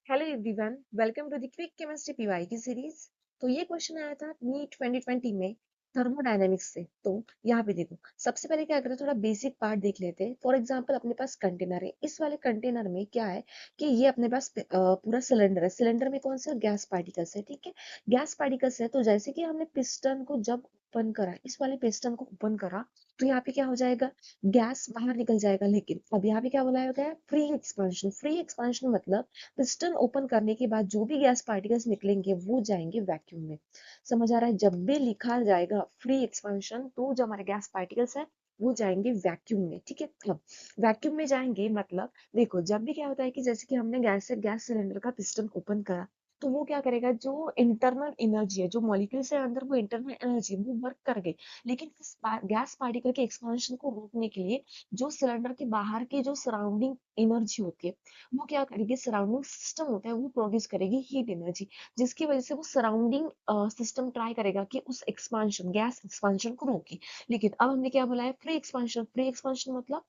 Hello everyone, welcome to the quick chemistry PY की series. तो ये क्वेश्चन आया था नीट 2020 में थर्मोडायनेमिक्स से। तो यहाँ पे देखो, सबसे पहले क्या करते हैं, थोड़ा बेसिक पार्ट देख लेते हैं। फॉर एग्जांपल, अपने पास कंटेनर है। इस वाले कंटेनर में क्या है कि ये अपने पास पूरा सिलेंडर है। सिलेंडर में कौन सा गैस पार्टिकल्स है, ठीक है। गैस पार्टिकल्स है, तो जैसे कि हमने पिस्टन को जब ओपन करा, इस वाले पिस्टन को ओपन करा, तो यहाँ पे क्या हो जाएगा, गैस बाहर निकल जाएगा। लेकिन अब यहाँ पे क्या बोला गया है, फ्री एक्सपेंशन। फ्री एक्सपेंशन मतलब पिस्टन ओपन करने के बाद जो भी गैस पार्टिकल्स निकलेंगे वो जाएंगे वैक्यूम में। समझ आ रहा है, जब भी लिखा जाएगा फ्री एक्सपेंशन तो जो हमारे गैस पार्टिकल्स है वो जाएंगे वैक्यूम में, ठीक है। अब वैक्यूम में जाएंगे मतलब देखो, जब भी क्या होता है कि जैसे कि हमने गैस सिलेंडर का पिस्टन ओपन करा, तो वो क्या करेगा, जो इंटरनल एनर्जी है, जो मॉलिक्यूल्स है अंदर, वो इंटरनल एनर्जी वो वर्क कर गई। लेकिन इस गैस पार्टिकल के एक्सपेंशन को रोकने के लिए जो सिलेंडर के बाहर की जो सराउंडिंग एनर्जी होती है, वो क्या करेगी, सराउंडिंग सिस्टम होता है वो प्रोड्यूस करेगी हीट एनर्जी, जिसकी वजह से वो सराउंडिंग सिस्टम ट्राई करेगा कि उस एक्सपांशन, गैस एक्सपांशन को रोके। लेकिन अब हमने क्या बोला है, फ्री एक्सपांशन। फ्री एक्सपांशन मतलब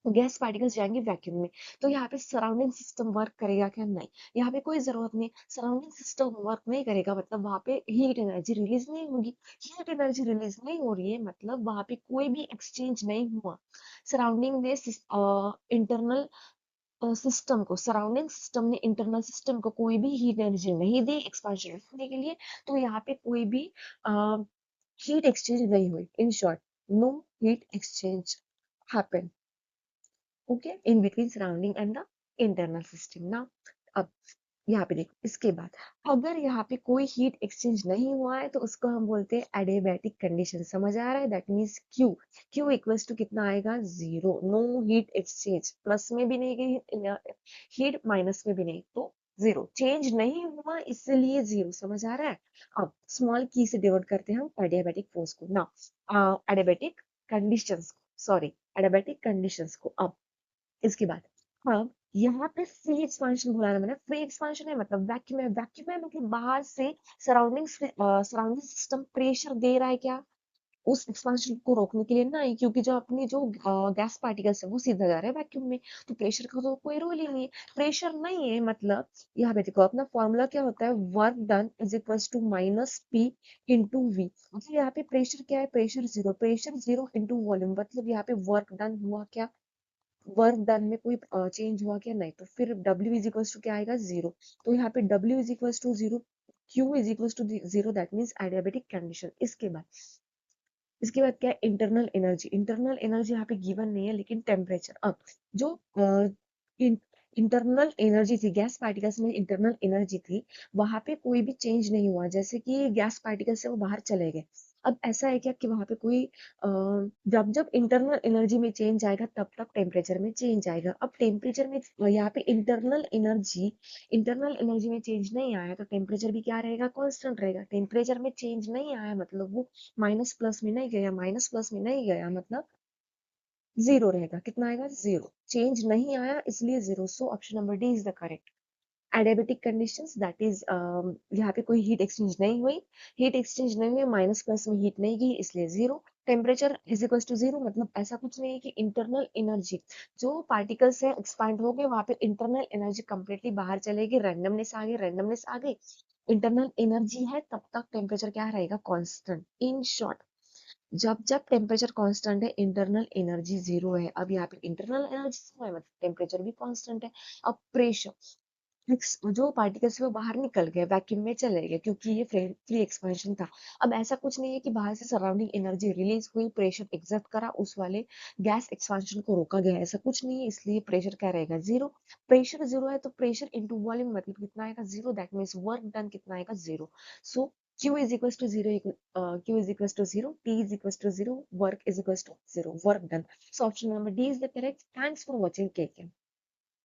गैस पार्टिकल्स जाएंगे वैक्यूम में। तो यहाँ पे सराउंडिंग सिस्टम वर्क करेगा क्या, नहीं। यहाँ पे कोई जरूरत नहीं, सराउंडिंग सिस्टम वर्क नहीं करेगा मतलब वहां पे हीट एनर्जी रिलीज नहीं होगी। हीट एनर्जी रिलीज नहीं हो रही है मतलब वहां पे कोई भी एक्सचेंज नहीं हुआ। सराउंडिंग ने इंटरनल सिस्टम को, सराउंडिंग सिस्टम ने इंटरनल सिस्टम को कोई भी हीट एनर्जी नहीं दी एक्सपांशन करने के लिए। तो यहाँ पे कोई भी हीट एक्सचेंज नहीं हुई। In short, no heat exchange happen, okay, in between surrounding and the internal system ना। अब यहाँ पे देखो, इसके बाद अगर यहाँ पे कोई हीट एक्सचेंज नहीं हुआ है तो उसको हम बोलते हैं एडियाबैटिक कंडीशन। समझ आ रहा है, that means Q, Q equals to कितना आएगा, zero. No heat exchange, plus में भी नहीं गई हीट, माइनस में भी नहीं, तो जीरो। चेंज नहीं हुआ इसलिए जीरो। समझ आ रहा है। अब स्मॉल की से डिनोट करते हैं हम एडियाबैटिक फोर्स को ना, एडियाबैटिक कंडीशंस को, सॉरी, एडियाबैटिक कंडीशंस को। अब इसके बाद अब यहाँ पे फ्री एक्सपांशन बोला ना मैंने, फ्री एक्सपांशन है मतलब वैक्यूम है। वैक्यूम है मतलब बाहर से सराउंडिंग सराउंडिंग सिस्टम प्रेशर दे रहा है क्या, उस एक्सपांशन को रोकने के लिए, नहीं, क्योंकि जो अपनी जो गैस पार्टिकल्स है वो सीधा जा रहा है वैक्यूम में, तो प्रेशर का तो कोई रोल ही नहीं है। प्रेशर नहीं है मतलब यहाँ पे देखो, अपना फॉर्मूला क्या होता है, work done is equals to minus P into V. मतलब यहाँ पे प्रेशर क्या है, pressure zero. Pressure zero into volume, मतलब यहाँ पे वर्क डन हुआ क्या, वर्क डन में कोई चेंज हुआ क्या, नहीं। तो फिर W इज इक्वल्स टू क्या आएगा, जीरो। तो यहाँ पे W is equals to zero, Q is equals to zero, that means adiabatic condition. इसके बाद क्या है, इंटरनल एनर्जी। इंटरनल एनर्जी यहाँ पे गिवन नहीं है, लेकिन टेम्परेचर। अब जो इंटरनल एनर्जी थी, गैस पार्टिकल्स में इंटरनल एनर्जी थी, वहां पे कोई भी चेंज नहीं हुआ। जैसे कि गैस पार्टिकल्स से वो बाहर चले गए। अब ऐसा है क्या कि वहां पे कोई जब जब इंटरनल एनर्जी में चेंज आएगा तब तक टेम्परेचर में चेंज आएगा। अब टेम्परेचर में यहाँ पे इंटरनल एनर्जी में चेंज नहीं आया तो टेम्परेचर भी क्या रहेगा, कांस्टेंट रहेगा। टेम्परेचर में चेंज नहीं आया मतलब वो माइनस प्लस में नहीं गया, माइनस प्लस में नहीं गया मतलब जीरो रहेगा। कितना आएगा, जीरो। चेंज नहीं आया इसलिए zero. So option number D is the correct. Adiabatic conditions, that is यहाँ पे कोई हीट एक्सचेंज नहीं हुई। हीट एक्सचेंज नहीं हुई, माइनस प्लस में हीट नहीं गई, इसलिए zero. Temperature is equal to zero, मतलब ऐसा कुछ नहीं है कि इंटरनल एनर्जी, जो पार्टिकल्स है एक्सपांड हो गए, वहां पे इंटरनल एनर्जी कंप्लीटली बाहर चलेगी। रैंडमनेस आ गई, रैंडमनेस आ गई, इंटरनल एनर्जी है, तब तक टेम्परेचर क्या रहेगा, कांस्टेंट। इन शॉर्ट, जब जब टेम्परेचर कांस्टेंट है, इंटरनल एनर्जी जीरो है। अब यहाँ पे इंटरनल एनर्जी जीरो है मतलब टेम्परेचर भी कांस्टेंट है। अब प्रेशर, जो पार्टिकल्स वो बाहर निकल गए, वैक्यूम में चले गए, क्योंकि ये फ्री एक्सपेंशन था। अब ऐसा कुछ नहीं है कि बाहर से सराउंडिंग एनर्जी रिलीज हुई, प्रेशर एग्जर्ट करा, उस वाले गैस एक्सपेंशन को रोका गया, ऐसा कुछ नहीं है, इसलिए प्रेशर क्या रहेगा, जीरो। प्रेशर जीरो है तो प्रेशर इंटू वॉल्यूम मतलब कितना आएगा, zero. That means work done कितना आएगा, zero. So Q is equals to zero, Q is equals to zero, T is equals to zero, work is equals to zero, work done. So option number D is the correct. Thanks for watching KK.